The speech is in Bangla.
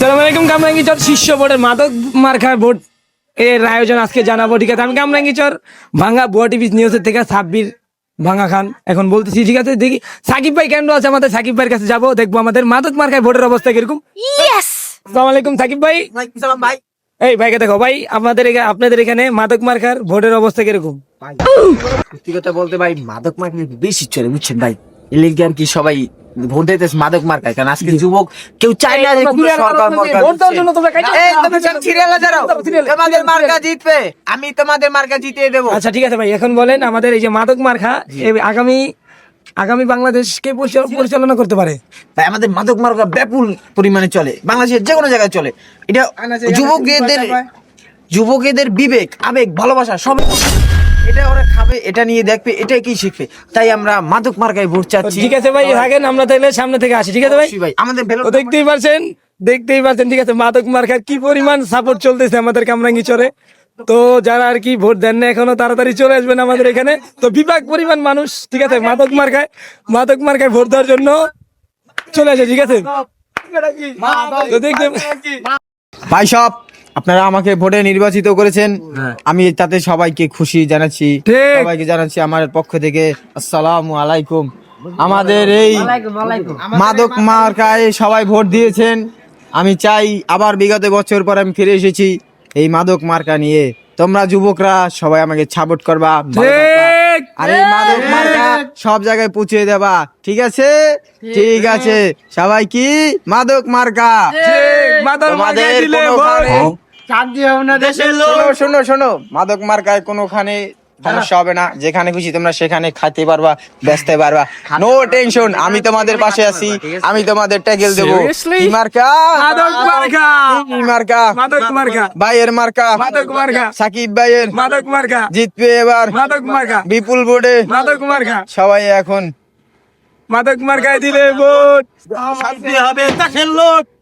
আসসালামু আলাইকুম। কামরাঙ্গীরচর শীর্ষ বোর্ডের মাদক মার্কার ভোট এর আয়োজন আজকে জানাবো। ঠিক আছে, আমি কামরাঙ্গীরচর ভাঙ্গা বুয়া টিভি নিউজের থেকে সাব্বির ভাঙ্গা খান এখন বলতেছি। ঠিক আছে, দেখি সাকিব ভাই কেন আছে, আমাদের সাকিব ভাইয়ের কাছে যাবো, দেখবো আমাদের মাদক মার্কায় ভোটের অবস্থা কিরকম। আসসালামু আলাইকুম সাকিব ভাই। সালাম ভাই। এই ভাইকে দেখো ভাই, আপনাদের এখানে মাদক মার্কার ভোটের অবস্থা কিরকম? সত্যি কথা বলতে ভাই মাদক মার্কা বেশি চলে, বুঝছেন ভাই। এলিগান কি সবাই ভোট দিতেছে মাদক মার্কায়, কারণ আজকে যুবক কেউ চায় না যে কোনো সরকার মরকার ভোট দেওয়ার জন্য তোমরা কাইটা- এই তুমি সব সিরিয়ালে দাঁড়াও, তোমাদের মার্কা জিতবে, আমি তোমাদের মার্কা জিতিয়ে দেবো। আচ্ছা ঠিক আছে ভাই, এখন বলেন আমাদের এই যে মাদক মার্কা আগামী বাংলাদেশকে পরিচালনা করতে পারে। ভাই আমাদের মাদক মার্কা ব্যাপক পরিমাণে চলে, বাংলাদেশের যে কোনো জায়গায় চলে। এটা যুবকেদের বিবেক, আবেগ, ভালোবাসা সব এটা ওরা খাবে, এটা নিয়ে দেখবে, এটাই কি শিখবে। তাই আমরা মাদক মার্কায় ভোট চাচ্ছি। ঠিক আছে ভাই, থাকেন, আমরা তাহলে সামনে থেকে আসি। ঠিক আছে ভাই, ভাই আমাদের তো দেখতেই পারছেন। ঠিক আছে, মাদক মার্কার কি পরিমাণ সাপোর্ট চলতেছে আমাদের কামরাঙ্গীরচরে। তো যারা আর কি ভোট দেন না এখনো, তাড়াতাড়ি চলে আসবেন আমাদের এখানে। তো বিপাক পরিমাণ মানুষ, ঠিক আছে, মাদক মার্কায় ভোট দেওয়ার জন্য চলে আসে। ঠিক আছে, তো দেখতে ভাই সব আপনারা আমাকে ভোটে নির্বাচিত করেছেন, আমি তাতে সবাইকে খুশি জানাচ্ছি। ঠিক। সবাইকে জানাচ্ছি আমার পক্ষ থেকে আসসালামু আলাইকুম। আমাদের এই মাদক মার্কায় সবাই ভোট দিয়েছেন, আমি চাই আবার বিগত বছর পর আমি ফিরে এসেছি এই মাদক মার্কা নিয়ে। তোমরা যুবকরা সবাই আমাকে সাপোর্ট করবা, ভালো থাকবা। ঠিক। আর এই মাদক মার্কা সব জায়গায় পৌঁছে দেবা, ঠিক আছে? ঠিক আছে, সবাই কি মাদক মার্কা। মাদক মার্কায় তোমাদের দিলে কোনোখানে- ভোট। শোনো মাদক মার্কায় কোনোখানে সমস্যা হবে না, যেখানে খুশি তোমরা সেখানে খাইতে পারবা, বেচতে পারবা, নো টেনশন। আমি তোমাদের পাশে আছি, আমি তোমাদের ট্যাগেল দেবো। Seriously? কি মার্কা? মাদক মার্কা। কি মার্কা? মাদক মার্কা। ভাইয়ের মার্কা, মাদক মার্কা। সাকিব ভাইয়ের মাদক মার্কা। জিতবে এবার মাদক মার্কা। বিপুল ভোটে। মাদক মার্কা। সবাই এখন মাদক মার্কায় দিলে ভোট। শান্তি হবে দেশের লোক।